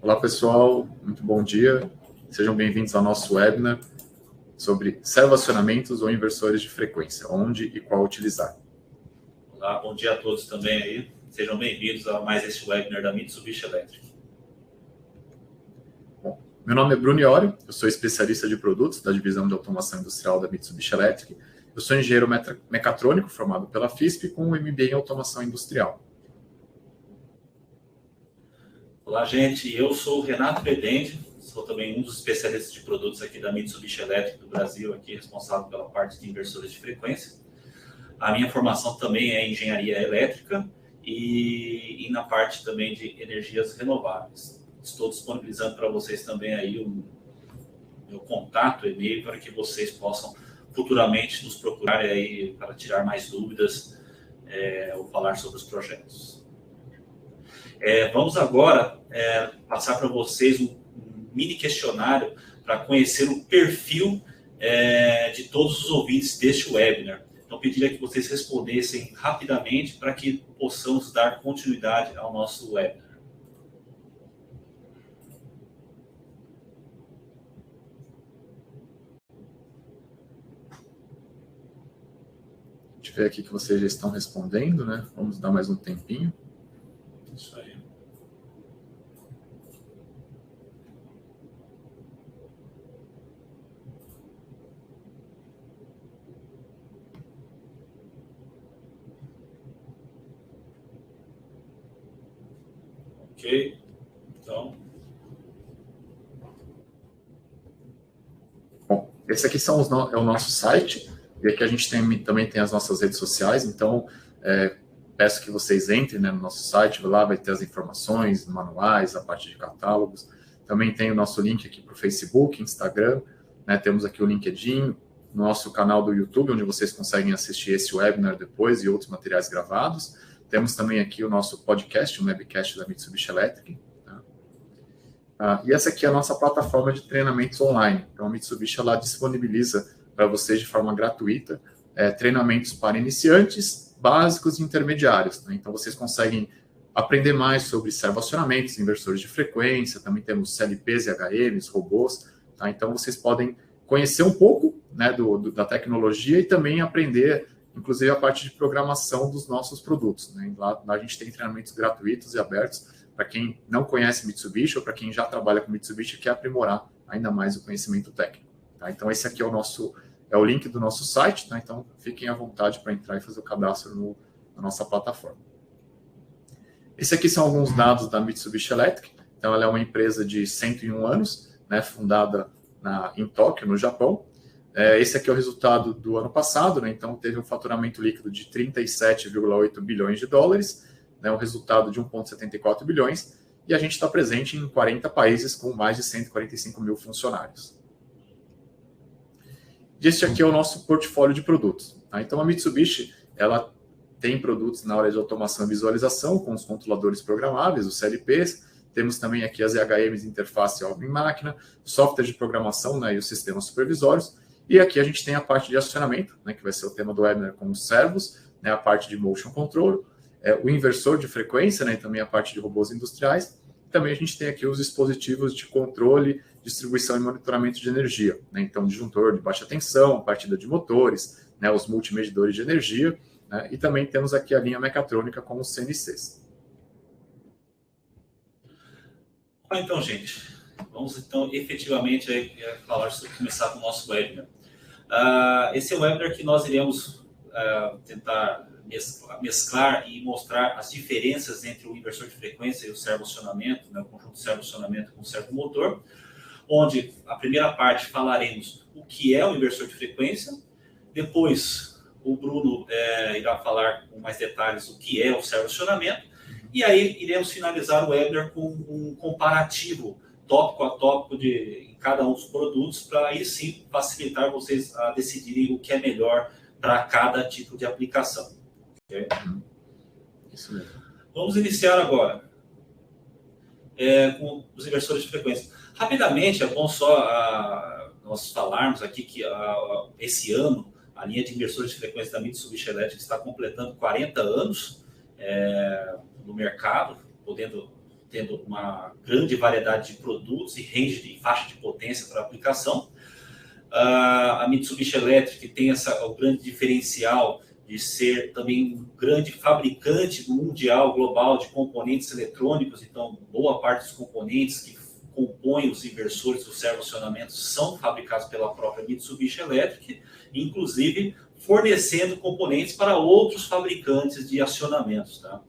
Olá, pessoal. Muito bom dia. Sejam bem-vindos ao nosso webinar sobre servoacionamentos ou inversores de frequência, onde e qual utilizar. Olá, bom dia a todos também aí. Sejam bem-vindos a mais este webinar da Mitsubishi Electric. Bom, meu nome é Bruno Iorio, eu sou especialista de produtos da divisão de automação industrial da Mitsubishi Electric. Eu sou engenheiro mecatrônico formado pela FISP com um MBA em automação industrial. Olá, gente. Eu sou o Renato Bedende, sou também um dos especialistas de produtos aqui da Mitsubishi Electric do Brasil, aqui responsável pela parte de inversores de frequência. A minha formação também é engenharia elétrica e na parte também de energias renováveis. Estou disponibilizando para vocês também aí o meu contato, e-mail, para que vocês possam futuramente nos procurar aí para tirar mais dúvidas ou falar sobre os projetos. Vamos agora passar para vocês um mini questionário para conhecer o perfil de todos os ouvintes deste webinar. Então, pediria que vocês respondessem rapidamente para que possamos dar continuidade ao nosso webinar. Deixa eu ver aqui que vocês já estão respondendo, né? Vamos dar mais um tempinho. Isso aí. Ok, então. Bom, esse aqui é o nosso site, e aqui a gente também tem as nossas redes sociais, então peço que vocês entrem, né, no nosso site, lá vai ter as informações, manuais, a parte de catálogos. Também tem o nosso link aqui para o Facebook, Instagram, né, temos aqui o LinkedIn, nosso canal do YouTube, onde vocês conseguem assistir esse webinar depois e outros materiais gravados. Temos também aqui o nosso podcast, um webcast da Mitsubishi Electric. Tá? E essa aqui é a nossa plataforma de treinamentos online. Então, a Mitsubishi ela disponibiliza para vocês de forma gratuita treinamentos para iniciantes, básicos e intermediários. Né? Então, vocês conseguem aprender mais sobre servoacionamentos, inversores de frequência, também temos CLPs e HMs, robôs. Tá? Então, vocês podem conhecer um pouco, né, da tecnologia e também aprender, inclusive, a parte de programação dos nossos produtos. Né? Lá a gente tem treinamentos gratuitos e abertos para quem não conhece Mitsubishi ou para quem já trabalha com Mitsubishi e quer aprimorar ainda mais o conhecimento técnico. Tá? Então, esse aqui é o link do nosso site, tá? Então fiquem à vontade para entrar e fazer o cadastro na nossa plataforma. Esse aqui são alguns dados da Mitsubishi Electric. Então, ela é uma empresa de 101 anos, né, fundada em Tóquio, no Japão. Esse aqui é o resultado do ano passado, né? Então teve um faturamento líquido de 37,8 bilhões de dólares, né? Um resultado de 1,74 bilhões, e a gente está presente em 40 países com mais de 145 mil funcionários. Este aqui é o nosso portfólio de produtos. Tá? Então a Mitsubishi ela tem produtos na área de automação e visualização, com os controladores programáveis, os CLPs. Temos também aqui as EHMs, interface homem-máquina, software de programação, né, e os sistemas supervisórios. E aqui a gente tem a parte de acionamento, né, que vai ser o tema do webinar com os servos, né, a parte de motion control, o inversor de frequência, né, e também a parte de robôs industriais. Também a gente tem aqui os dispositivos de controle, distribuição e monitoramento de energia. Né, então, disjuntor de baixa tensão, partida de motores, né, os multimedidores de energia, né, e também temos aqui a linha mecatrônica com os CNCs. Então, gente, vamos então efetivamente começar com o nosso webinar. Esse é o webinar que nós iremos tentar mesclar e mostrar as diferenças entre o inversor de frequência e o servoacionamento, né, o conjunto de servoacionamento com o servomotor, onde a primeira parte falaremos o que é o inversor de frequência, depois o Bruno irá falar com mais detalhes o que é o servoacionamento, e aí iremos finalizar o webinar com um comparativo tópico a tópico em cada um dos produtos, para aí sim facilitar vocês a decidirem o que é melhor para cada tipo de aplicação. Okay? Isso mesmo. Vamos iniciar agora com os inversores de frequência. Rapidamente, é bom só nós falarmos aqui que esse ano a linha de inversores de frequência da Mitsubishi Electric está completando 40 anos no mercado, podendo tendo uma grande variedade de produtos e range de faixa de potência para aplicação. A Mitsubishi Electric tem o grande diferencial de ser também um grande fabricante mundial, global, de componentes eletrônicos. Então, boa parte dos componentes que compõem os inversores do servoacionamento são fabricados pela própria Mitsubishi Electric, inclusive fornecendo componentes para outros fabricantes de acionamentos, tá?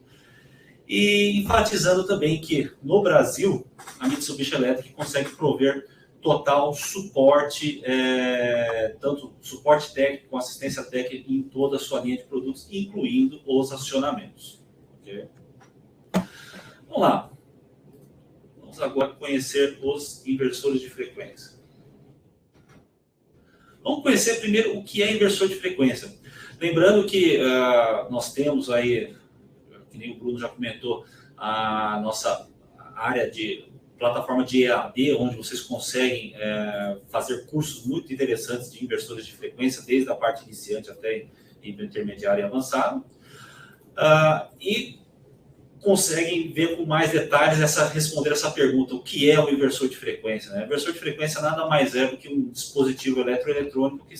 E enfatizando também que, no Brasil, a Mitsubishi Electric consegue prover total suporte, tanto suporte técnico, assistência técnica em toda a sua linha de produtos, incluindo os acionamentos. Okay? Vamos lá. Vamos agora conhecer os inversores de frequência. Vamos conhecer primeiro o que é inversor de frequência. Lembrando que nós temos aí, que nem o Bruno já comentou, a nossa área de plataforma de EAD, onde vocês conseguem fazer cursos muito interessantes de inversores de frequência, desde a parte iniciante até nível intermediário e avançado. E conseguem ver com mais detalhes responder essa pergunta, o que é o inversor de frequência, né? O inversor de frequência nada mais é do que um dispositivo eletroeletrônico que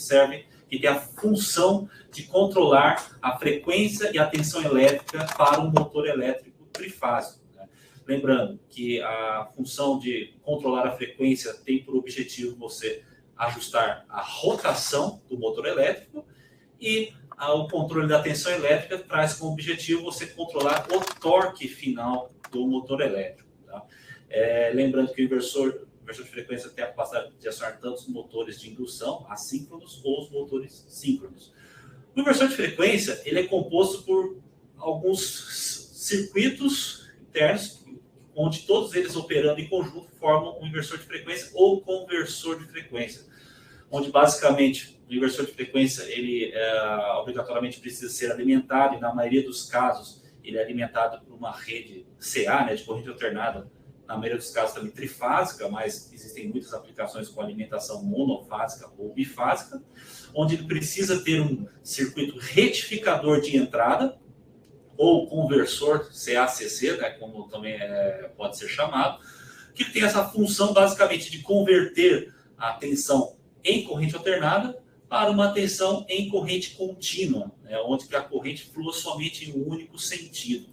tem a função de controlar a frequência e a tensão elétrica para um motor elétrico trifásico, né? Lembrando que a função de controlar a frequência tem por objetivo você ajustar a rotação do motor elétrico, e o controle da tensão elétrica traz como objetivo você controlar o torque final do motor elétrico, tá? Lembrando que o inversor de frequência tem a capacidade de acionar tanto os motores de indução, assíncronos, ou os motores síncronos. O inversor de frequência ele é composto por alguns circuitos internos, onde todos eles operando em conjunto formam um inversor de frequência ou conversor de frequência, onde basicamente o inversor de frequência ele obrigatoriamente precisa ser alimentado, e na maioria dos casos ele é alimentado por uma rede CA, né, de corrente alternada, na maioria dos casos também trifásica, mas existem muitas aplicações com alimentação monofásica ou bifásica, onde ele precisa ter um circuito retificador de entrada, ou conversor CACC, né, como também pode ser chamado, que tem essa função basicamente de converter a tensão em corrente alternada para uma tensão em corrente contínua, né, onde a corrente flua somente em um único sentido.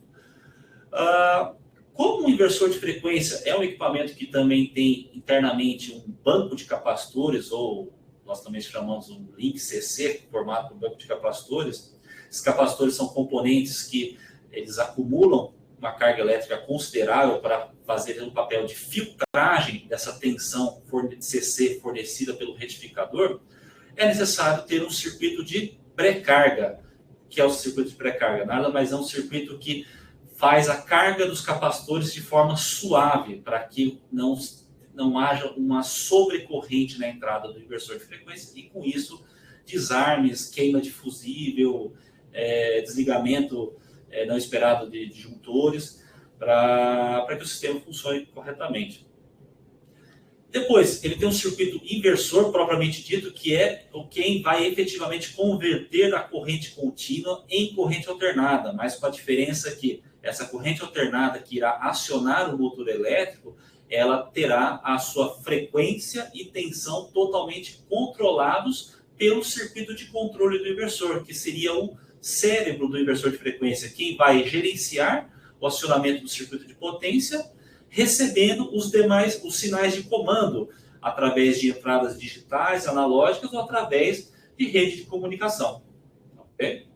Como um inversor de frequência é um equipamento que também tem internamente um banco de capacitores, ou nós também chamamos um link CC, formado por banco de capacitores. Esses capacitores são componentes que eles acumulam uma carga elétrica considerável para fazer um papel de filtragem dessa tensão CC fornecida pelo retificador. É necessário ter um circuito de pré-carga. O que é o circuito de pré-carga? Nada mais é um circuito que faz a carga dos capacitores de forma suave, para que não haja uma sobrecorrente na entrada do inversor de frequência, e com isso desarmes, queima de fusível, desligamento não esperado de disjuntores, para que o sistema funcione corretamente. Depois, ele tem um circuito inversor propriamente dito, que é quem vai efetivamente converter a corrente contínua em corrente alternada, mas com a diferença que essa corrente alternada que irá acionar o motor elétrico, ela terá a sua frequência e tensão totalmente controlados pelo circuito de controle do inversor, que seria o cérebro do inversor de frequência, quem vai gerenciar o acionamento do circuito de potência, recebendo os sinais de comando, através de entradas digitais, analógicas, ou através de rede de comunicação. Okay?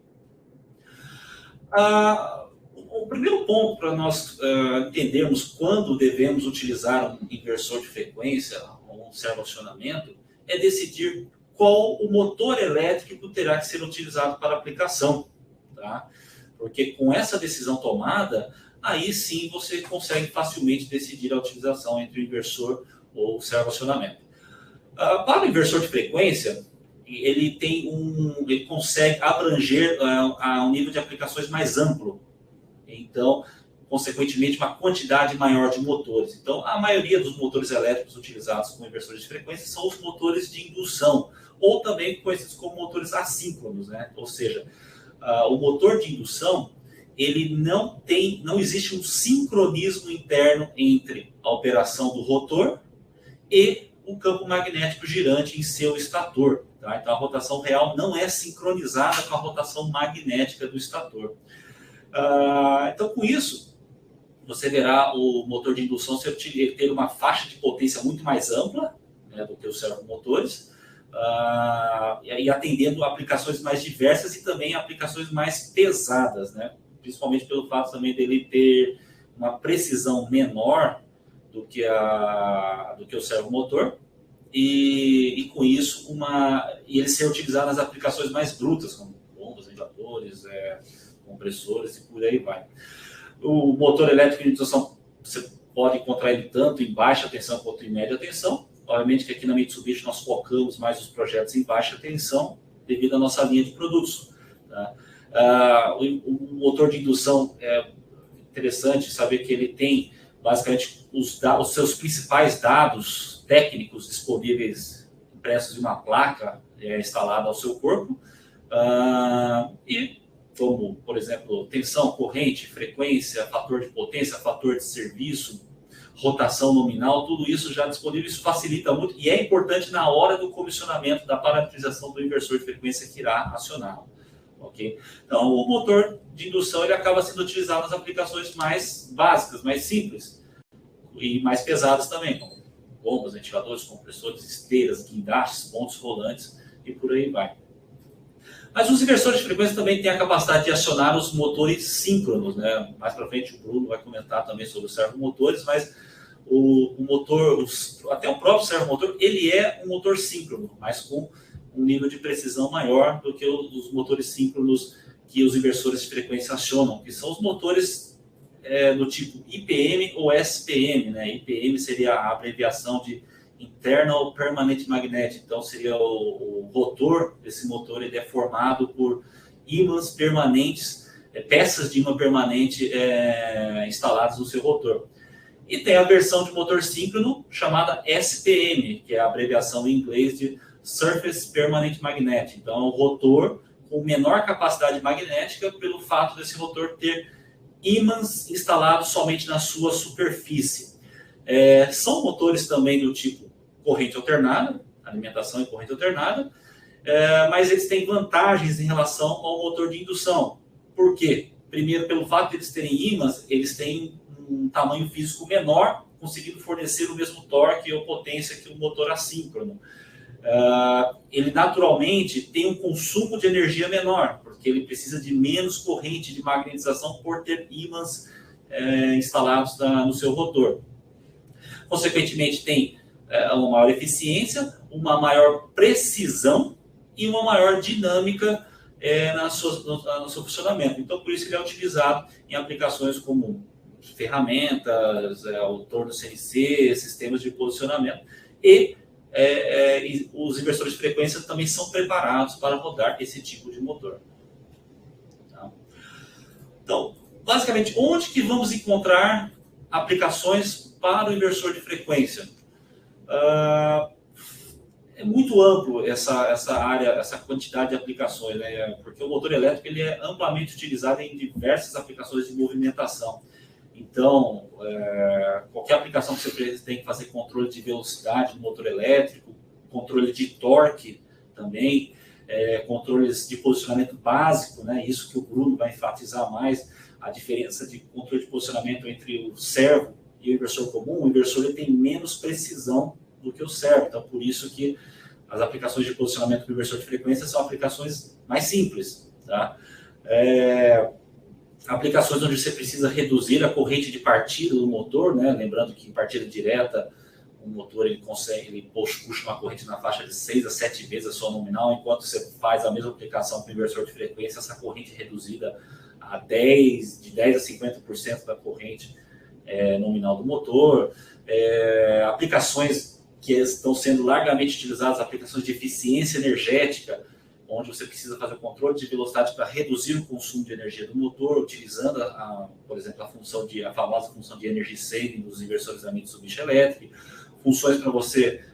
O primeiro ponto para nós entendermos quando devemos utilizar um inversor de frequência, ou um servoacionamento, é decidir qual o motor elétrico terá que ser utilizado para a aplicação. Tá? Porque com essa decisão tomada, aí sim você consegue facilmente decidir a utilização entre o inversor ou o servoacionamento. Para o inversor de frequência, ele consegue abranger um nível de aplicações mais amplo. Então, consequentemente, uma quantidade maior de motores. Então, a maioria dos motores elétricos utilizados com inversores de frequência são os motores de indução, ou também conhecidos como motores assíncronos, né? Ou seja, o motor de indução, ele não existe um sincronismo interno entre a operação do rotor e o campo magnético girante em seu estator. Tá? Então, a rotação real não é sincronizada com a rotação magnética do estator. Então, com isso, você verá o motor de indução ter uma faixa de potência muito mais ampla, né, do que os servomotores, e atendendo a aplicações mais diversas e também aplicações mais pesadas, né? Principalmente pelo fato também dele ter uma precisão menor do que o servomotor, e com isso ele ser utilizado nas aplicações mais brutas, como bombas, ventiladores, compressores e por aí vai. O motor elétrico de indução, você pode encontrar ele tanto em baixa tensão quanto em média tensão. Obviamente que aqui na Mitsubishi nós focamos mais os projetos em baixa tensão devido à nossa linha de produtos. Tá? O motor de indução é interessante saber que ele tem basicamente os seus principais dados técnicos disponíveis impressos em uma placa instalada ao seu corpo. E como, por exemplo, tensão, corrente, frequência, fator de potência, fator de serviço, rotação nominal, tudo isso já disponível. Isso facilita muito e é importante na hora do comissionamento da parametrização do inversor de frequência que irá acioná-lo. Okay? Então, o motor de indução ele acaba sendo utilizado nas aplicações mais básicas, mais simples e mais pesadas também, como bombas, ventiladores, compressores, esteiras, guindastes, pontos rolantes e por aí vai. Mas os inversores de frequência também têm a capacidade de acionar os motores síncronos, né? Mais para frente o Bruno vai comentar também sobre os servomotores, mas o motor, até o próprio servomotor, ele é um motor síncrono, mas com um nível de precisão maior do que os motores síncronos que os inversores de frequência acionam, que são os motores do tipo IPM ou SPM, né? IPM seria a abreviação de Internal Permanent Magnet, então seria o rotor desse motor, ele é formado por ímãs permanentes, peças de ímã permanente instaladas no seu rotor. E tem a versão de motor síncrono chamada SPM, que é a abreviação em inglês de Surface Permanent Magnet. Então é um rotor com menor capacidade magnética pelo fato desse rotor ter ímãs instalados somente na sua superfície. São motores também do tipo corrente alternada, alimentação e corrente alternada, mas eles têm vantagens em relação ao motor de indução. Por quê? Primeiro, pelo fato de eles terem ímãs, eles têm um tamanho físico menor, conseguindo fornecer o mesmo torque ou potência que o motor assíncrono. Ele naturalmente tem um consumo de energia menor, porque ele precisa de menos corrente de magnetização por ter ímãs instalados no seu rotor. Consequentemente, tem uma maior eficiência, uma maior precisão e uma maior dinâmica no seu funcionamento. Então, por isso ele é utilizado em aplicações como ferramentas, o torno CNC, sistemas de posicionamento. E os inversores de frequência também são preparados para rodar esse tipo de motor. Tá? Então, basicamente, onde que vamos encontrar aplicações para o inversor de frequência? É muito amplo essa área, essa quantidade de aplicações, né? Porque o motor elétrico ele é amplamente utilizado em diversas aplicações de movimentação. Então, qualquer aplicação que você tem que fazer controle de velocidade no motor elétrico, controle de torque também, controles de posicionamento básico, né? Isso que o Bruno vai enfatizar mais, a diferença de controle de posicionamento entre o servo e o inversor comum. O inversor ele tem menos precisão do que o servo, então por isso que as aplicações de posicionamento do inversor de frequência são aplicações mais simples, tá? Aplicações onde você precisa reduzir a corrente de partida do motor, né? Lembrando que em partida direta o motor ele puxa uma corrente na faixa de 6 a 7 vezes a sua nominal, enquanto você faz a mesma aplicação com o inversor de frequência, essa corrente é reduzida a de 10 a 50% da corrente nominal do motor. Aplicações que estão sendo largamente utilizadas, aplicações de eficiência energética, onde você precisa fazer o controle de velocidade para reduzir o consumo de energia do motor, utilizando, por exemplo, a famosa função de energy saving dos inversores da Mitsubishi Electric,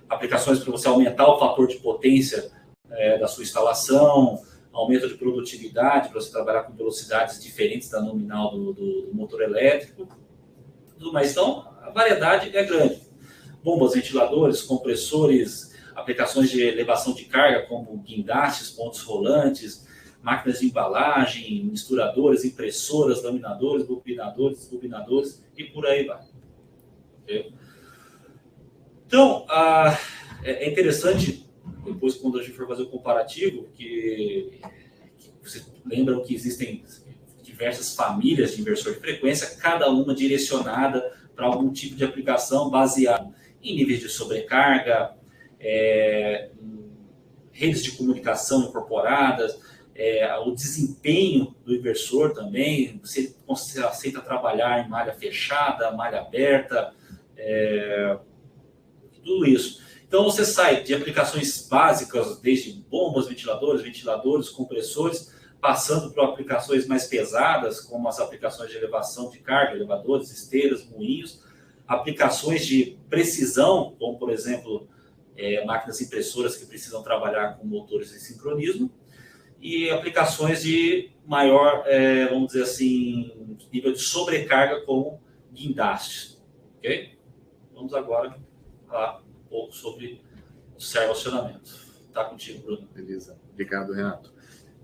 aplicações para você aumentar o fator de potência da sua instalação, aumento de produtividade para você trabalhar com velocidades diferentes da nominal do motor elétrico, tudo mais. Então, a variedade é grande. Bombas, ventiladores, compressores, aplicações de elevação de carga, como guindastes, pontos rolantes, máquinas de embalagem, misturadores, impressoras, laminadores, bobinadores e por aí vai. Okay? Então, é interessante, depois quando a gente for fazer o comparativo, que vocês lembram que existem diversas famílias de inversor de frequência, cada uma direcionada para algum tipo de aplicação baseado em níveis de sobrecarga, redes de comunicação incorporadas, o desempenho do inversor também, se ele aceita trabalhar em malha fechada, malha aberta, tudo isso. Então, você sai de aplicações básicas, desde bombas, ventiladores, compressores, passando para aplicações mais pesadas, como as aplicações de elevação de carga, elevadores, esteiras, moinhos, aplicações de precisão, como, por exemplo, máquinas impressoras que precisam trabalhar com motores de sincronismo, e aplicações de maior, vamos dizer assim, nível de sobrecarga, como guindastes. Ok? Vamos agora falar um pouco sobre o servoacionamento. Está contigo, Bruno. Beleza. Obrigado, Renato.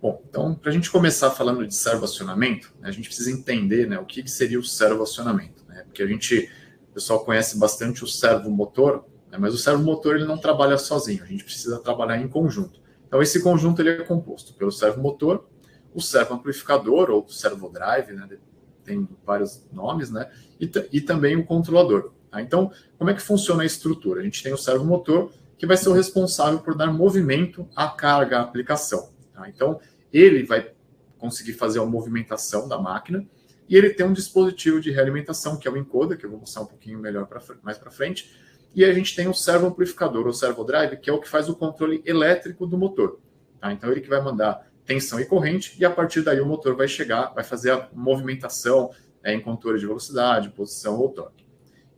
Bom, então, para a gente começar falando de servoacionamento, né, a gente precisa entender, né, o que seria o servoacionamento, né? Porque o pessoal conhece bastante o servomotor, né, mas o servomotor ele não trabalha sozinho, a gente precisa trabalhar em conjunto. Então, esse conjunto ele é composto pelo servomotor, o servoamplificador ou servodrive, né, tem vários nomes, né, e também o controlador. Tá? Então, como é que funciona a estrutura? A gente tem o servomotor, que vai ser o responsável por dar movimento à carga, à aplicação. Tá? Então, ele vai conseguir fazer a movimentação da máquina, e ele tem um dispositivo de realimentação, que é o encoder, que eu vou mostrar um pouquinho melhor mais para frente, e a gente tem o servoamplificador, ou servodrive, que é o que faz o controle elétrico do motor. Tá? Então, ele que vai mandar tensão e corrente, e a partir daí o motor vai chegar, vai fazer a movimentação em controle de velocidade, posição ou torque.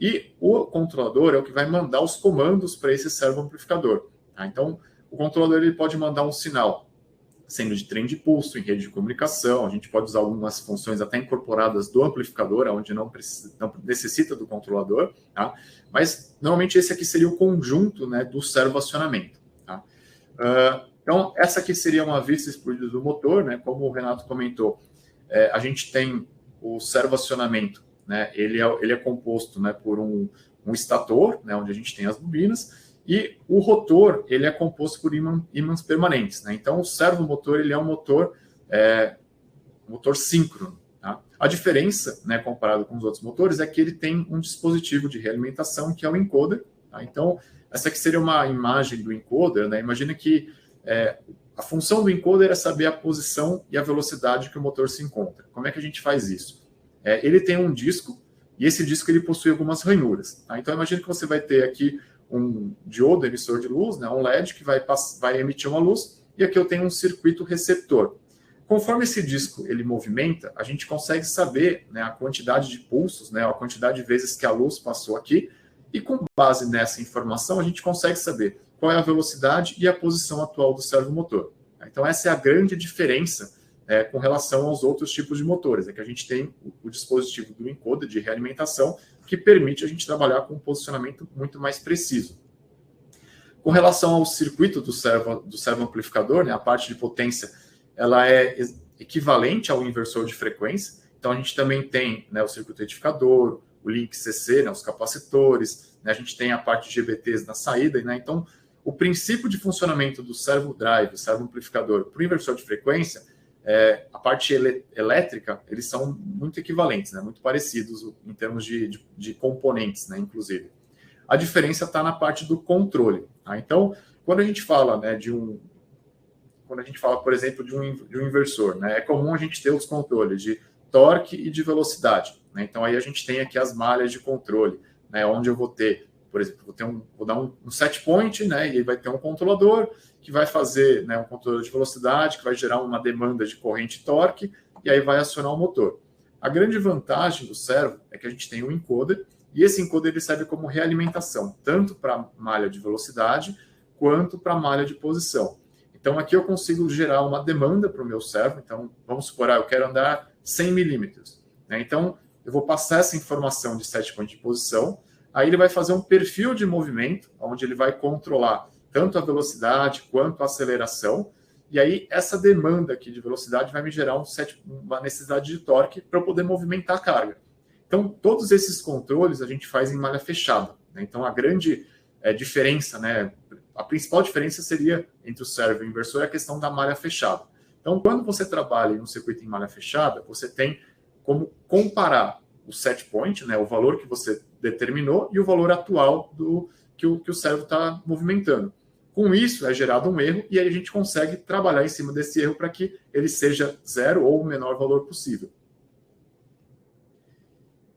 E o controlador é o que vai mandar os comandos para esse servoamplificador. Tá? Então, o controlador ele pode mandar um sinal, sendo de trem de pulso, em rede de comunicação, a gente pode usar algumas funções até incorporadas do amplificador, onde não necessita do controlador, tá? Mas normalmente esse aqui seria o conjunto, né, do servoacionamento. Tá? Então, essa aqui seria uma vista explodida do motor, né? Como o Renato comentou, a gente tem o servoacionamento, né? Ele é composto, né, por um estator, né, onde a gente tem as bobinas, e o rotor ele é composto por ímãs permanentes. Né? Então, o servomotor ele é um motor síncrono. Tá? A diferença, né, comparado com os outros motores, é que ele tem um dispositivo de realimentação, que é o encoder. Tá? Então, essa aqui seria uma imagem do encoder. Né? Imagina que a função do encoder é saber a posição e a velocidade que o motor se encontra. Como é que a gente faz isso? Ele tem um disco, e esse disco ele possui algumas ranhuras. Tá? Então, imagina que você vai ter aqui um diodo emissor de luz, né, um LED que vai emitir uma luz, e aqui eu tenho um circuito receptor. Conforme esse disco ele movimenta, a gente consegue saber, né, a quantidade de pulsos, né, a quantidade de vezes que a luz passou aqui, e com base nessa informação a gente consegue saber qual é a velocidade e a posição atual do servomotor. Então essa é a grande diferença com relação aos outros tipos de motores, é que a gente tem o dispositivo do encoder de realimentação, que permite a gente trabalhar com um posicionamento muito mais preciso. Com relação ao circuito do servoamplificador, né, a parte de potência, ela é equivalente ao inversor de frequência. Então, a gente também tem, né, o circuito retificador, o link CC, né, os capacitores, né, a gente tem a parte de GBTs na saída. Né, então, o princípio de funcionamento do servodrive, o servoamplificador, para o inversor de frequência, a parte elétrica, eles são muito equivalentes, né, muito parecidos em termos de componentes, né, inclusive. A diferença está na parte do controle. Tá? Então, quando a gente fala, né, por exemplo, de um inversor, né, é comum a gente ter os controles de torque e de velocidade. Né? Então, aí a gente tem aqui as malhas de controle, né, onde eu vou ter, por exemplo, vou dar um set point, né, e aí vai ter um controlador que vai fazer, né, um controlador de velocidade, que vai gerar uma demanda de corrente e torque, e aí vai acionar o motor. A grande vantagem do servo é que a gente tem um encoder, e esse encoder ele serve como realimentação, tanto para a malha de velocidade, quanto para a malha de posição. Então, aqui eu consigo gerar uma demanda para o meu servo. Então, vamos supor, eu quero andar 100 milímetros. Né? Então, eu vou passar essa informação de set point de posição, aí ele vai fazer um perfil de movimento, onde ele vai controlar tanto a velocidade quanto a aceleração, e aí essa demanda aqui de velocidade vai me gerar uma necessidade de torque para eu poder movimentar a carga. Então, todos esses controles a gente faz em malha fechada. Né? Então, a grande diferença, né, a principal diferença seria entre o servo e o inversor a questão da malha fechada. Então, quando você trabalha em um circuito em malha fechada, você tem como comparar o set point, né, o valor que você determinou, e o valor atual que o servo está movimentando. Com isso, é gerado um erro, e aí a gente consegue trabalhar em cima desse erro para que ele seja zero ou o menor valor possível.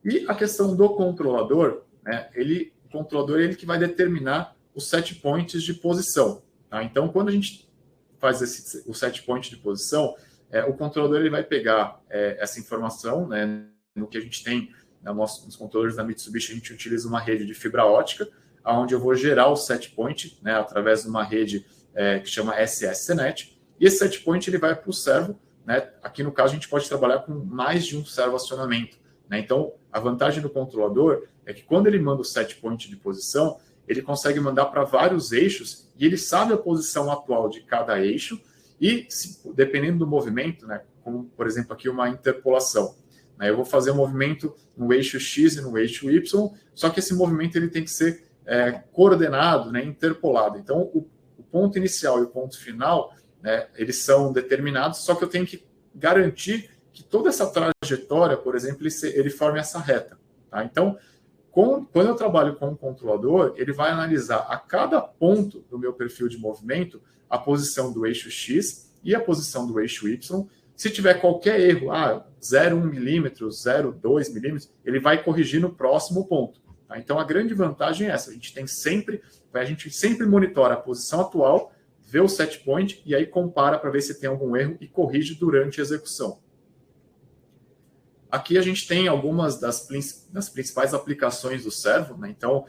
E a questão do controlador, né, o controlador é ele que vai determinar os set points de posição. Tá? Então, quando a gente faz o set point de posição, o controlador ele vai pegar essa informação, né, no que a gente tem nos controladores da Mitsubishi, a gente utiliza uma rede de fibra ótica, onde eu vou gerar o set point, né, através de uma rede que chama SSNet, e esse set point ele vai para o servo. Né? Aqui no caso a gente pode trabalhar com mais de um servo acionamento. Né? Então, a vantagem do controlador é que quando ele manda o set point de posição, ele consegue mandar para vários eixos e ele sabe a posição atual de cada eixo e, dependendo do movimento, né, como, por exemplo, aqui uma interpolação, né, eu vou fazer um movimento no eixo X e no eixo Y, só que esse movimento ele tem que ser coordenado, né, interpolado. Então, o ponto inicial e o ponto final, né, eles são determinados, só que eu tenho que garantir que toda essa trajetória, por exemplo, ele forme essa reta. Tá? Então, quando eu trabalho com um controlador, ele vai analisar a cada ponto do meu perfil de movimento a posição do eixo X e a posição do eixo Y. Se tiver qualquer erro, 0,1 milímetro, 0,2 milímetros, ele vai corrigir no próximo ponto. Tá? Então, a grande vantagem é essa. A gente sempre monitora a posição atual, vê o set point e aí compara para ver se tem algum erro e corrige durante a execução. Aqui a gente tem algumas das principais aplicações do servo. Né? Então,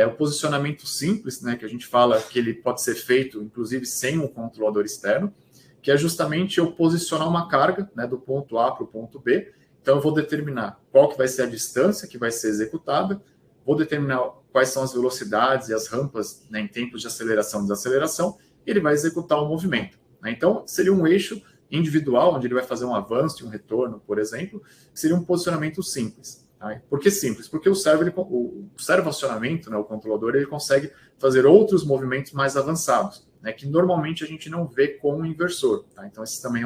o posicionamento simples, né, que a gente fala que ele pode ser feito, inclusive, sem um controlador externo, que é justamente eu posicionar uma carga, né, do ponto A para o ponto B. Então, eu vou determinar qual que vai ser a distância que vai ser executada, vou determinar quais são as velocidades e as rampas, né, em tempos de aceleração e desaceleração, e ele vai executar o movimento. Né? Então, seria um eixo individual, onde ele vai fazer um avanço e um retorno, por exemplo, que seria um posicionamento simples. Tá? Por que simples? Porque o servo acionamento, né, o controlador, ele consegue fazer outros movimentos mais avançados, né, que normalmente a gente não vê com o inversor. Tá? Então, esse também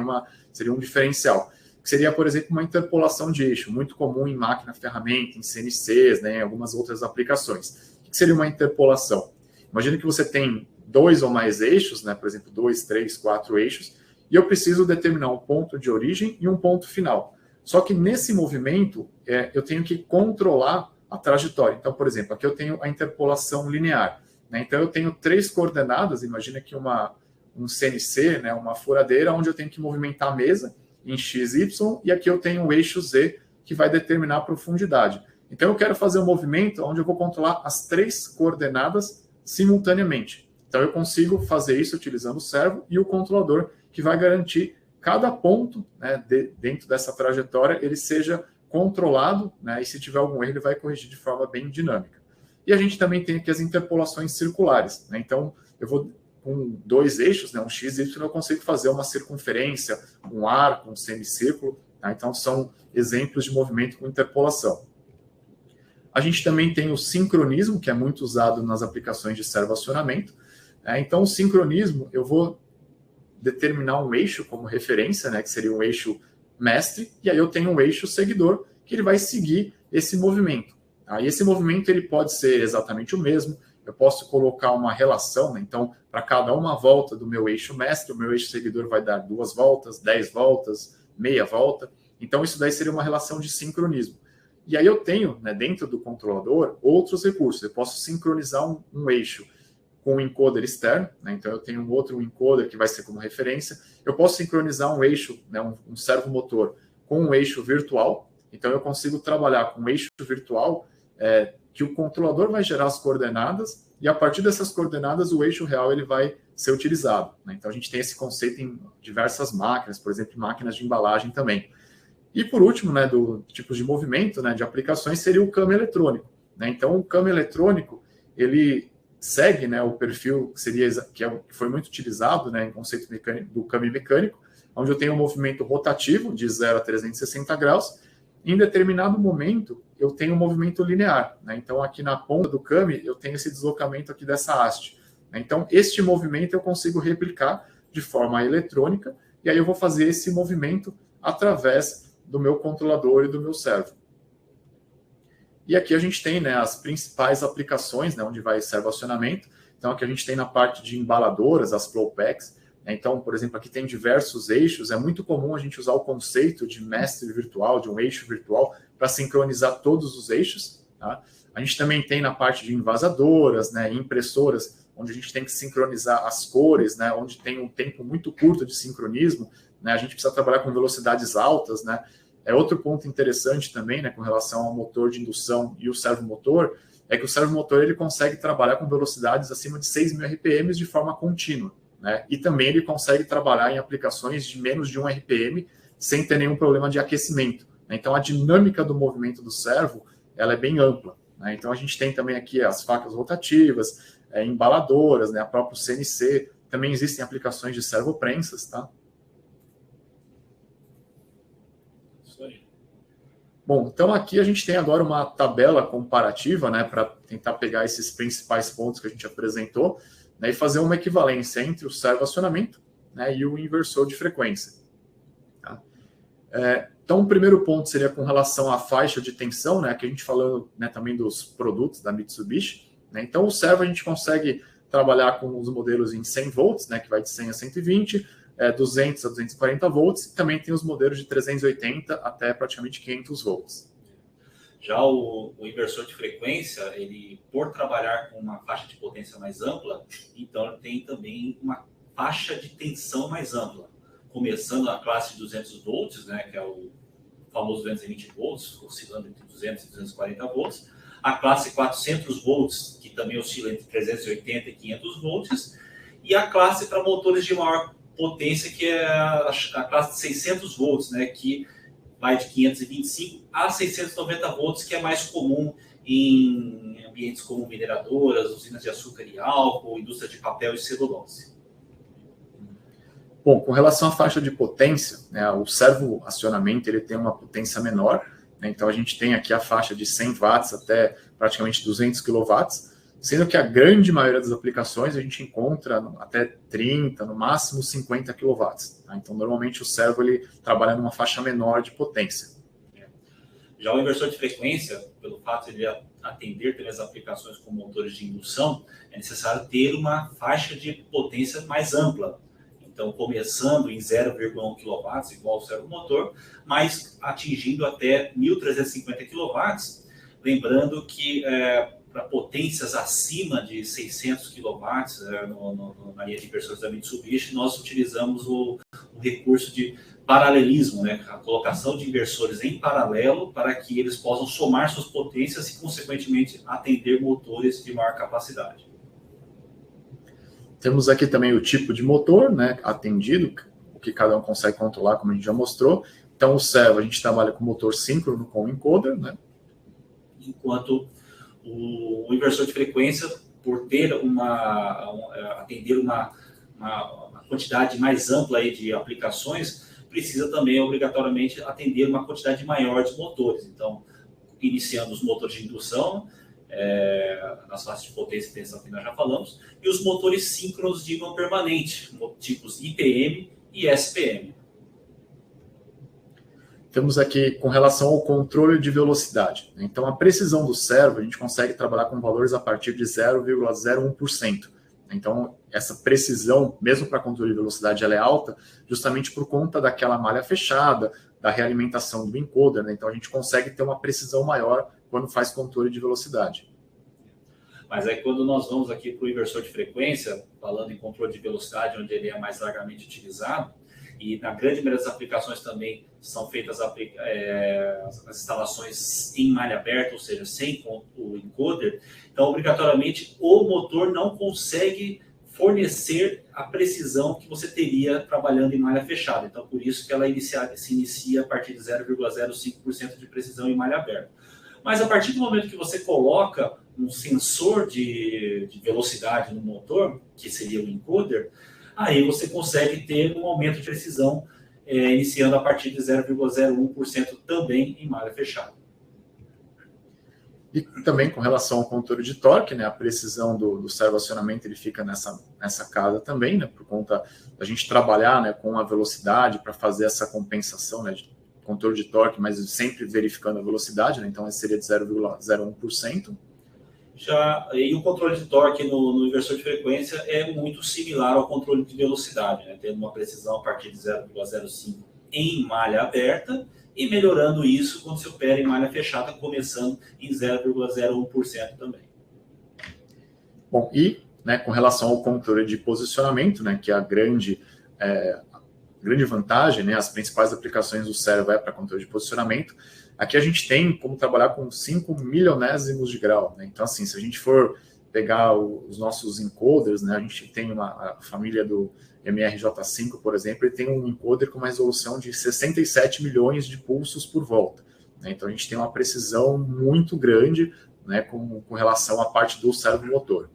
seria um diferencial. Que seria, por exemplo, uma interpolação de eixo, muito comum em máquina-ferramenta, em CNCs, né, em algumas outras aplicações. O que seria uma interpolação? Imagina que você tem 2 ou mais eixos, né, por exemplo, 2, 3, 4 eixos, e eu preciso determinar um ponto de origem e um ponto final. Só que nesse movimento, eu tenho que controlar a trajetória. Então, por exemplo, aqui eu tenho a interpolação linear. Né? Então, eu tenho 3 coordenadas, imagina que um CNC, né, uma furadeira, onde eu tenho que movimentar a mesa em X, Y, e aqui eu tenho o eixo Z, que vai determinar a profundidade. Então, eu quero fazer um movimento onde eu vou controlar as 3 coordenadas simultaneamente. Então, eu consigo fazer isso utilizando o servo e o controlador, que vai garantir cada ponto, né, dentro dessa trajetória, ele seja controlado, né, e se tiver algum erro, ele vai corrigir de forma bem dinâmica. E a gente também tem aqui as interpolações circulares. Né? Então, eu vou com 2 eixos, né, um X e Y, eu consigo fazer uma circunferência, um arco, um semicírculo. Tá? Então, são exemplos de movimento com interpolação. A gente também tem o sincronismo, que é muito usado nas aplicações de servo-acionamento. Então, o sincronismo, eu vou determinar um eixo como referência, né, que seria um eixo mestre, e aí eu tenho um eixo seguidor, que ele vai seguir esse movimento. Tá? E esse movimento ele pode ser exatamente o mesmo, eu posso colocar uma relação, né? Então, para cada uma volta do meu eixo mestre, o meu eixo seguidor vai dar 2 voltas, 10 voltas, meia volta. Então, isso daí seria uma relação de sincronismo. E aí eu tenho, né, dentro do controlador, outros recursos. Eu posso sincronizar um eixo com um encoder externo, né? Então eu tenho um outro encoder que vai ser como referência. Eu posso sincronizar um eixo, né, um servomotor, com um eixo virtual. Então eu consigo trabalhar com um eixo virtual que o controlador vai gerar as coordenadas e a partir dessas coordenadas o eixo real ele vai ser utilizado, né? Então a gente tem esse conceito em diversas máquinas, por exemplo, máquinas de embalagem também. E por último, né, do tipos de movimento, né, de aplicações, seria o câmbio eletrônico, né? Então o câmbio eletrônico, ele segue, né, o perfil que foi muito utilizado, né, em conceito do câmbio mecânico, onde eu tenho um movimento rotativo de 0 a 360 graus. Em determinado momento, eu tenho um movimento linear, né? Então aqui na ponta do câmbio, eu tenho esse deslocamento aqui dessa haste. Então, este movimento eu consigo replicar de forma eletrônica, e aí eu vou fazer esse movimento através do meu controlador e do meu servo. E aqui a gente tem, né, as principais aplicações, né, onde vai servoacionamento. Então, aqui a gente tem na parte de embaladoras, as flow packs. Então, por exemplo, aqui tem diversos eixos. É muito comum a gente usar o conceito de mestre virtual, de um eixo virtual, para sincronizar todos os eixos. Tá? A gente também tem na parte de envasadoras, né, impressoras, onde a gente tem que sincronizar as cores, né, onde tem um tempo muito curto de sincronismo, né, a gente precisa trabalhar com velocidades altas, né. É outro ponto interessante também, né, com relação ao motor de indução e o servomotor, é que o servomotor ele consegue trabalhar com velocidades acima de 6.000 RPM de forma contínua, né, e também ele consegue trabalhar em aplicações de menos de 1 RPM sem ter nenhum problema de aquecimento. Então, a dinâmica do movimento do servo ela é bem ampla, né. Então, a gente tem também aqui as facas rotativas, embaladoras, né, a própria CNC, também existem aplicações de servoprensas, tá? Isso aí. Bom, então aqui a gente tem agora uma tabela comparativa, né, para tentar pegar esses principais pontos que a gente apresentou, né, e fazer uma equivalência entre o servoacionamento, né, e o inversor de frequência. Tá? Então, o primeiro ponto seria com relação à faixa de tensão, né, que a gente falou, né, também dos produtos da Mitsubishi. Então, o servo a gente consegue trabalhar com os modelos em 100 volts, né, que vai de 100 a 120, 200 a 240 volts, e também tem os modelos de 380 até praticamente 500 volts. Já o inversor de frequência, ele, por trabalhar com uma faixa de potência mais ampla, então ele tem também uma faixa de tensão mais ampla, começando a classe de 200 volts, né, que é o famoso 220 volts, oscilando entre 200 e 240 volts, a classe 400 volts, que também oscila entre 380 e 500 volts, e a classe para motores de maior potência, que é a classe de 600 volts, né, que vai de 525 a 690 volts, que é mais comum em ambientes como mineradoras, usinas de açúcar e álcool, indústria de papel e celulose. Bom, com relação à faixa de potência, né, o servoacionamento ele tem uma potência menor, né, então a gente tem aqui a faixa de 100 watts até praticamente 200 kW, sendo que a grande maioria das aplicações a gente encontra até 30, no máximo 50 kW. Tá? Então, normalmente o servo ele trabalha numa faixa menor de potência. Já o inversor de frequência, pelo fato de ele atender também as aplicações com motores de indução, é necessário ter uma faixa de potência mais ampla. Então, começando em 0,1 kW, igual ao servomotor, mas atingindo até 1.350 kW, lembrando que para potências acima de 600 kW na linha de inversores da Mitsubishi, nós utilizamos o recurso de paralelismo, né? A colocação de inversores em paralelo para que eles possam somar suas potências e, consequentemente, atender motores de maior capacidade. Temos aqui também o tipo de motor, né, atendido, o que cada um consegue controlar, como a gente já mostrou. Então, o servo, a gente trabalha com motor síncrono com encoder, né? Enquanto o inversor de frequência, por ter atender uma quantidade mais ampla aí de aplicações, precisa também, obrigatoriamente, atender uma quantidade maior de motores. Então, iniciando os motores de indução, nas faixas de potência e tensão que nós já falamos, e os motores síncronos de ímã permanente, tipos IPM e SPM. Temos aqui com relação ao controle de velocidade. Então, a precisão do servo, a gente consegue trabalhar com valores a partir de 0,01%. Então, essa precisão, mesmo para controle de velocidade, ela é alta, justamente por conta daquela malha fechada, da realimentação do encoder, né? Então, a gente consegue ter uma precisão maior quando faz controle de velocidade. Mas aí, quando nós vamos aqui para o inversor de frequência, falando em controle de velocidade, onde ele é mais largamente utilizado, e na grande maioria das aplicações também são feitas as instalações em malha aberta, ou seja, sem o encoder, então, obrigatoriamente, o motor não consegue fornecer a precisão que você teria trabalhando em malha fechada. Então, por isso que ela se inicia a partir de 0,05% de precisão em malha aberta. Mas a partir do momento que você coloca um sensor de velocidade no motor, que seria o encoder, aí você consegue ter um aumento de precisão iniciando a partir de 0,01% também em malha fechada. E também com relação ao controle de torque, né, a precisão do servoacionamento ele fica nessa casa também, né, por conta da gente trabalhar, né, com a velocidade para fazer essa compensação, né, de controle de torque, mas sempre verificando a velocidade, né, então esse seria de 0,01%. E o controle de torque no inversor de frequência é muito similar ao controle de velocidade, né, tendo uma precisão a partir de 0,05 em malha aberta, e melhorando isso quando você opera em malha fechada, começando em 0,01% também. Bom, e né, com relação ao controle de posicionamento, né, que é a grande vantagem, né, as principais aplicações do servo para controle de posicionamento, aqui a gente tem como trabalhar com 5 milionésimos de grau. Né? Então, assim, se a gente for pegar os nossos encoders, né, a gente tem a família do MRJ5, por exemplo, ele tem um encoder com uma resolução de 67 milhões de pulsos por volta. Né? Então, a gente tem uma precisão muito grande, né, com relação à parte do servomotor.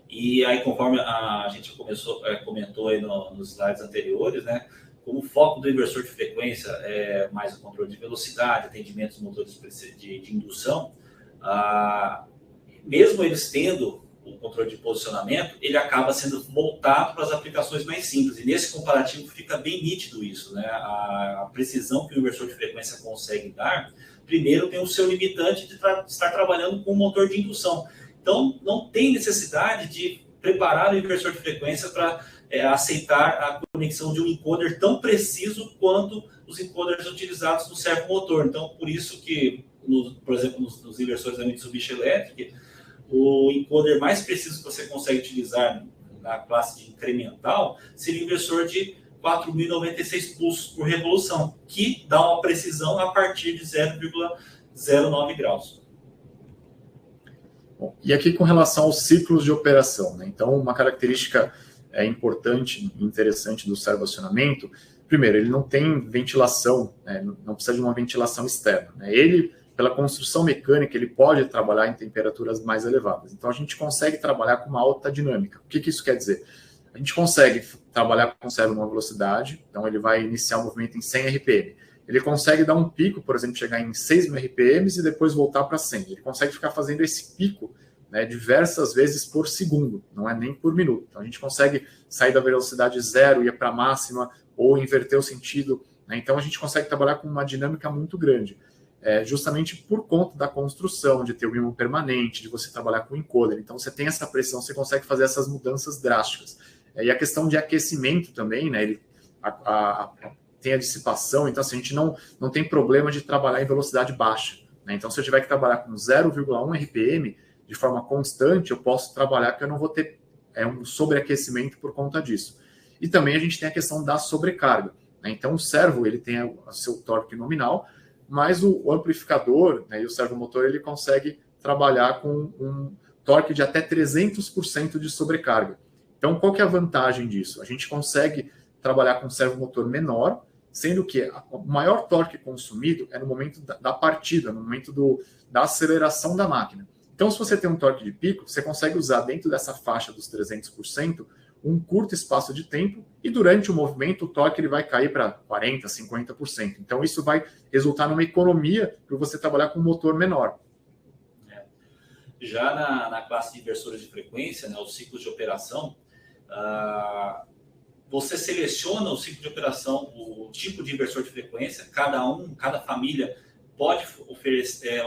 E aí, conforme a gente comentou aí nos slides anteriores, né, como o foco do inversor de frequência é mais o controle de velocidade, atendimento dos motores de indução, mesmo eles tendo o controle de posicionamento, ele acaba sendo voltado para as aplicações mais simples. E nesse comparativo fica bem nítido isso, né? A precisão que o inversor de frequência consegue dar, primeiro tem o seu limitante de estar trabalhando com um motor de indução. Então, não tem necessidade de preparar o inversor de frequência para aceitar a conexão de um encoder tão preciso quanto os encoders utilizados no servomotor. Então, por isso que, por exemplo, nos inversores da Mitsubishi Electric, o encoder mais preciso que você consegue utilizar na classe de incremental seria o inversor de 4.096 pulsos por revolução, que dá uma precisão a partir de 0,09 graus. Bom, e aqui com relação aos ciclos de operação, né? Então, uma característica importante e interessante do servoacionamento, primeiro, ele não tem ventilação, né? Não precisa de uma ventilação externa. Né? Ele, pela construção mecânica, ele pode trabalhar em temperaturas mais elevadas. Então, a gente consegue trabalhar com uma alta dinâmica. O que isso quer dizer? A gente consegue trabalhar com o servo numa velocidade, então ele vai iniciar o movimento em 100 RPM. Ele consegue dar um pico, por exemplo, chegar em 6.000 RPMs e depois voltar para 100. Ele consegue ficar fazendo esse pico, né, diversas vezes por segundo, não é nem por minuto. Então, a gente consegue sair da velocidade zero, ir para a máxima, ou inverter o sentido. Né? Então, a gente consegue trabalhar com uma dinâmica muito grande. Justamente por conta da construção, de ter o ímã permanente, de você trabalhar com encoder. Então, você tem essa pressão, você consegue fazer essas mudanças drásticas. E a questão de aquecimento também, né? Tem a dissipação, então assim, a gente não tem problema de trabalhar em velocidade baixa. Né? Então, se eu tiver que trabalhar com 0,1 RPM de forma constante, eu posso trabalhar que eu não vou ter um sobreaquecimento por conta disso. E também a gente tem a questão da sobrecarga. Né? Então, o servo ele tem o seu torque nominal, mas o amplificador, né, e o servomotor ele consegue trabalhar com um torque de até 300% de sobrecarga. Então, qual que é a vantagem disso? A gente consegue trabalhar com um servomotor menor, sendo que o maior torque consumido é no momento da partida, no momento da aceleração da máquina. Então, se você tem um torque de pico, você consegue usar dentro dessa faixa dos 300% um curto espaço de tempo e durante o movimento o torque ele vai cair para 40%, 50%. Então, isso vai resultar numa economia para você trabalhar com um motor menor. Já na classe de inversores de frequência, né, os ciclos de operação, você seleciona o ciclo de operação, o tipo de inversor de frequência, cada família pode oferecer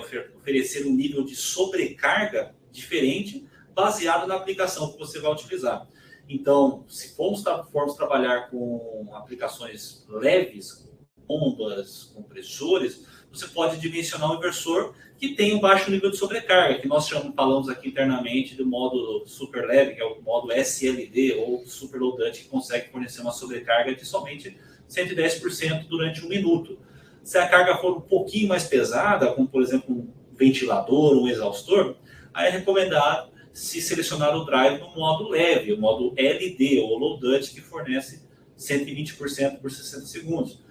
um nível de sobrecarga diferente baseado na aplicação que você vai utilizar. Então, se formos trabalhar com aplicações leves, bombas, compressores, você pode dimensionar um inversor que tem um baixo nível de sobrecarga, que nós falamos aqui internamente do módulo super leve, que é o módulo SLD, ou super loadante, que consegue fornecer uma sobrecarga de somente 110% durante 1 minuto. Se a carga for um pouquinho mais pesada, como por exemplo um ventilador, um exaustor, aí é recomendado se selecionar o drive no modo leve, o modo LD, ou Low Dutch, que fornece 120% por 60 segundos.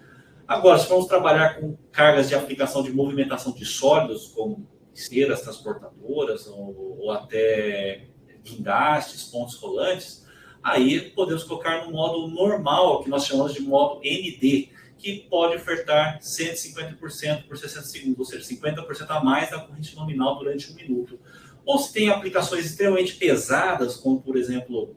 Agora, se vamos trabalhar com cargas de aplicação de movimentação de sólidos, como esteiras transportadoras ou até guindastes, pontos rolantes, aí podemos colocar no modo normal, que nós chamamos de modo ND, que pode ofertar 150% por 60 segundos, ou seja, 50% a mais da corrente nominal durante 1 minuto. Ou se tem aplicações extremamente pesadas, como, por exemplo,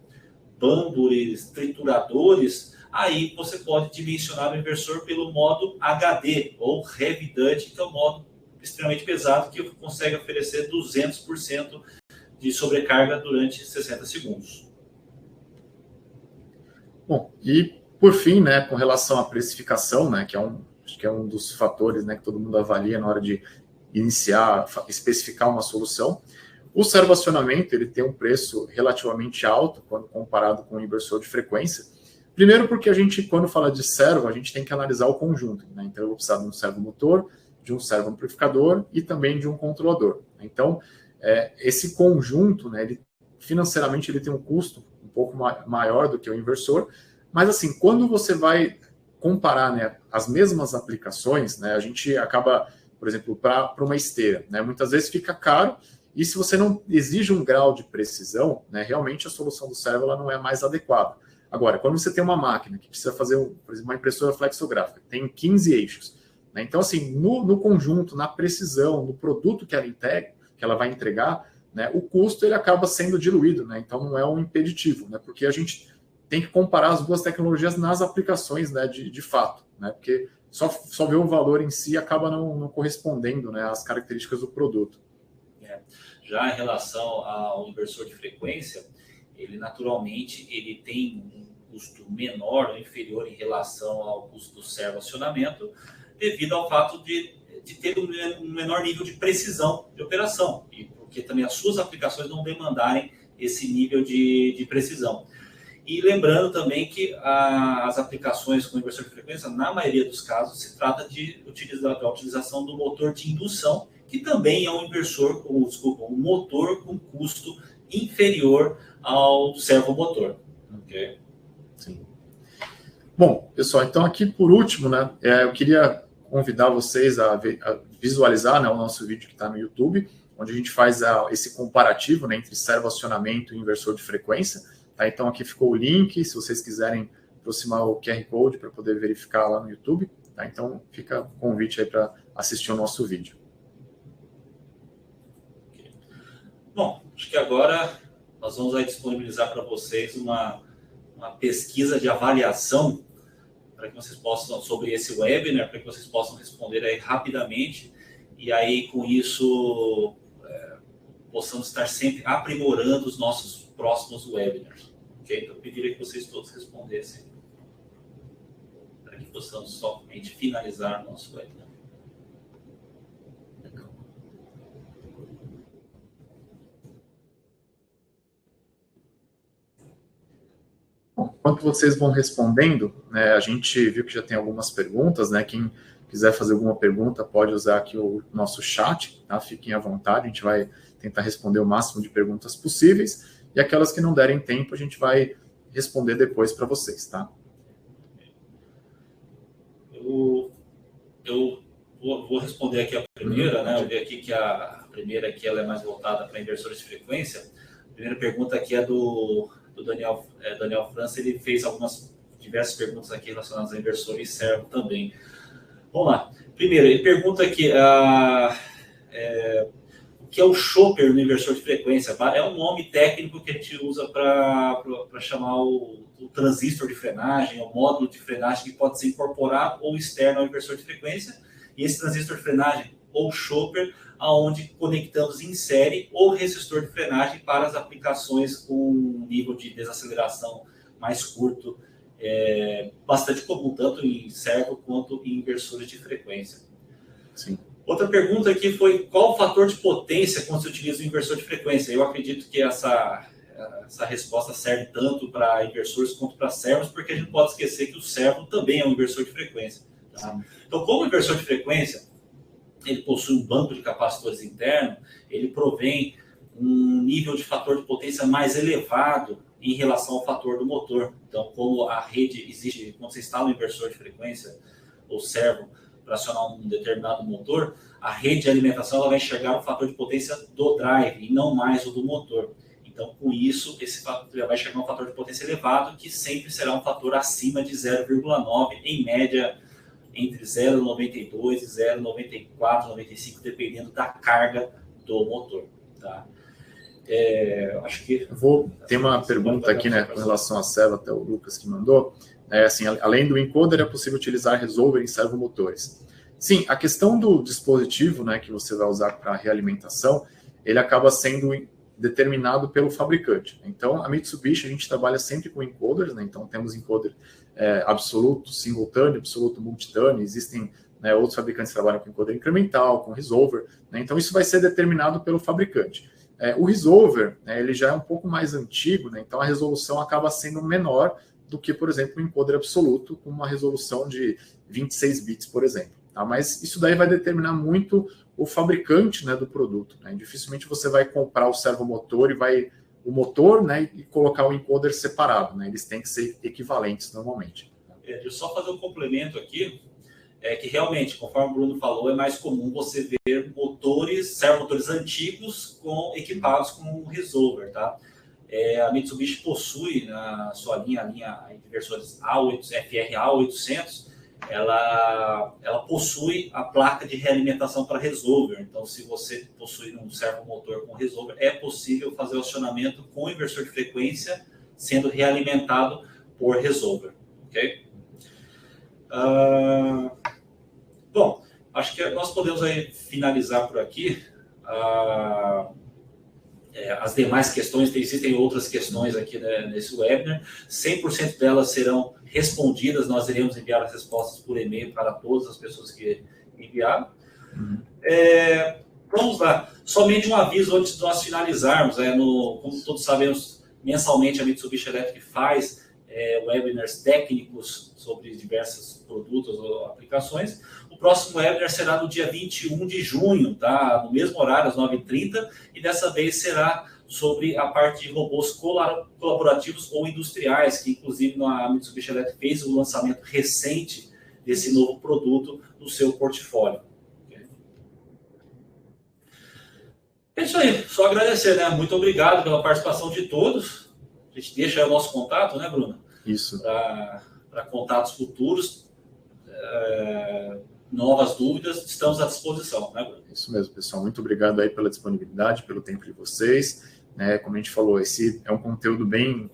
bambures, trituradores, aí você pode dimensionar o inversor pelo modo HD, ou Heavy Duty, que é o modo extremamente pesado, que consegue oferecer 200% de sobrecarga durante 60 segundos. Bom, e por fim, né, com relação à precificação, né, acho que é um dos fatores, né, que todo mundo avalia na hora de iniciar, especificar uma solução, o servoacionamento ele tem um preço relativamente alto quando comparado com o inversor de frequência. Primeiro porque a gente, quando fala de servo, a gente tem que analisar o conjunto, né? Então eu vou precisar de um servomotor, de um servoamplificador e também de um controlador. Então, esse conjunto, né, ele, financeiramente, ele tem um custo um pouco maior do que o inversor, mas assim, quando você vai comparar, né, as mesmas aplicações, né, a gente acaba, por exemplo, para uma esteira, né, muitas vezes fica caro, e se você não exige um grau de precisão, né, realmente a solução do servo ela não é mais adequada. Agora, quando você tem uma máquina que precisa fazer, por exemplo, uma impressora flexográfica, tem 15 eixos, né, então assim, no conjunto, na precisão, no produto que ela vai entregar, né, o custo ele acaba sendo diluído, né, então não é um impeditivo, né, porque a gente tem que comparar as duas tecnologias nas aplicações, né, de fato, né, porque só ver o valor em si acaba não correspondendo, né, às características do produto. Já em relação ao inversor de frequência, ele naturalmente ele tem um custo menor ou inferior em relação ao custo do servoacionamento, devido ao fato de ter um menor nível de precisão de operação, e porque também as suas aplicações não demandarem esse nível de precisão. E lembrando também que as aplicações com inversor de frequência, na maioria dos casos, se trata da utilização do motor de indução, que também é um motor com custo inferior ao servomotor. Okay? Sim. Bom, pessoal, então aqui por último, né, eu queria convidar vocês a visualizar, né, o nosso vídeo que está no YouTube, onde a gente faz esse comparativo, né, entre servoacionamento e inversor de frequência. Tá? Então aqui ficou o link, se vocês quiserem aproximar o QR Code para poder verificar lá no YouTube. Tá? Então fica o convite aí para assistir o nosso vídeo. Bom, acho que agora nós vamos aí disponibilizar para vocês uma pesquisa de avaliação para que vocês possam, sobre esse webinar, para que vocês possam responder aí rapidamente e aí com isso possamos estar sempre aprimorando os nossos próximos webinars. Okay? Então eu pediria que vocês todos respondessem para que possamos somente finalizar o nosso webinar. Enquanto vocês vão respondendo, né, a gente viu que já tem algumas perguntas, né? Quem quiser fazer alguma pergunta pode usar aqui o nosso chat, tá? Fiquem à vontade, a gente vai tentar responder o máximo de perguntas possíveis e aquelas que não derem tempo a gente vai responder depois para vocês, tá? Eu vou responder aqui a primeira, né? Eu vi aqui que a primeira aqui ela é mais voltada para inversores de frequência. A primeira pergunta aqui é do Daniel França, ele fez diversas perguntas aqui relacionadas a inversor e servo também. Vamos lá. Primeiro, ele pergunta aqui o que é o chopper no inversor de frequência. É um nome técnico que a gente usa para chamar o transistor de frenagem, o módulo de frenagem que pode ser incorporado ou externo ao inversor de frequência. E esse transistor de frenagem, ou chopper, aonde conectamos em série ou resistor de frenagem para as aplicações com um nível de desaceleração mais curto, bastante comum, tanto em servo quanto em inversores de frequência. Sim. Outra pergunta aqui foi qual o fator de potência quando se utiliza o inversor de frequência? Eu acredito que essa resposta serve tanto para inversores quanto para servos, porque a gente pode esquecer que o servo também é um inversor de frequência. Tá? Então, como inversor de frequência, ele possui um banco de capacitores interno, ele provém um nível de fator de potência mais elevado em relação ao fator do motor. Então, como a rede existe, quando você instala um inversor de frequência ou servo para acionar um determinado motor, a rede de alimentação ela vai enxergar o fator de potência do drive e não mais o do motor. Então, com isso, esse fator vai enxergar um fator de potência elevado, que sempre será um fator acima de 0,9, em média entre 0,92 e 0,94, 95, dependendo da carga do motor. Tá? Acho que... Tem uma pergunta aqui, né, com relação à servo, até o Lucas que mandou. Assim, além do encoder, é possível utilizar resolver em servomotores. Sim, a questão do dispositivo, né, que você vai usar para realimentação, ele acaba sendo determinado pelo fabricante. Então, a Mitsubishi, a gente trabalha sempre com encoders, né? Então, temos encoder absoluto, simultâneo, absoluto, multitâneo. Existem, né, outros fabricantes que trabalham com encoder incremental, com resolver, né? Então, isso vai ser determinado pelo fabricante. O resolver, né, ele já é um pouco mais antigo, né? Então, a resolução acaba sendo menor do que, por exemplo, o encoder absoluto, com uma resolução de 26 bits, por exemplo. Tá? Mas isso daí vai determinar muito o fabricante, né, do produto. Né? Dificilmente você vai comprar o servomotor o motor, né, e colocar o encoder separado. Né? Eles têm que ser equivalentes normalmente. Deixa eu só fazer um complemento aqui, que realmente, conforme o Bruno falou, é mais comum você ver servomotores antigos equipados com resolver. Tá? A Mitsubishi possui na sua linha de versões FR-A800, ela possui a placa de realimentação para resolver. Então, se você possui um servomotor com resolver, é possível fazer o acionamento com inversor de frequência sendo realimentado por resolver. Ok? Bom, acho que nós podemos aí finalizar por aqui. As demais questões, existem outras questões aqui, né, nesse webinar, 100% delas serão respondidas, nós iremos enviar as respostas por e-mail para todas as pessoas que enviaram. Vamos lá, somente um aviso antes de nós finalizarmos, como todos sabemos, mensalmente a Mitsubishi Electric faz webinars técnicos sobre diversos produtos ou aplicações. O próximo webinar será no dia 21 de junho, tá? No mesmo horário, às 9h30, e dessa vez será sobre a parte de robôs colaborativos ou industriais, que inclusive a Mitsubishi Electric fez o lançamento recente desse novo produto no seu portfólio. Okay? É isso aí, só agradecer, né? Muito obrigado pela participação de todos. A gente deixa aí o nosso contato, né, Bruno? Isso. Para contatos futuros, novas dúvidas, estamos à disposição, né, Bruno? Isso mesmo, pessoal. Muito obrigado aí pela disponibilidade, pelo tempo de vocês. Como a gente falou, esse é um conteúdo bem...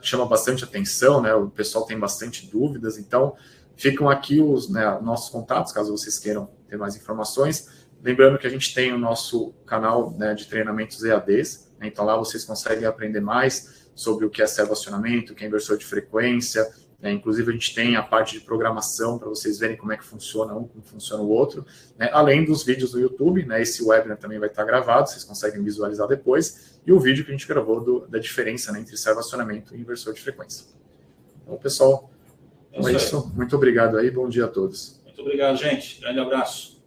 chama bastante atenção, né? O pessoal tem bastante dúvidas, então ficam aqui os nossos contatos, caso vocês queiram ter mais informações. Lembrando que a gente tem o nosso canal, né, de treinamentos EADs, né? Então lá vocês conseguem aprender mais sobre o que é servoacionamento, o que é inversor de frequência, né? Inclusive a gente tem a parte de programação para vocês verem como é que funciona um, como funciona o outro, né? Além dos vídeos do YouTube, né? Esse webinar também vai estar gravado, vocês conseguem visualizar depois, e o vídeo que a gente gravou da diferença, né, entre servoacionamento e inversor de frequência. Então, pessoal, é isso. Muito obrigado aí, bom dia a todos. Muito obrigado, gente. Grande abraço.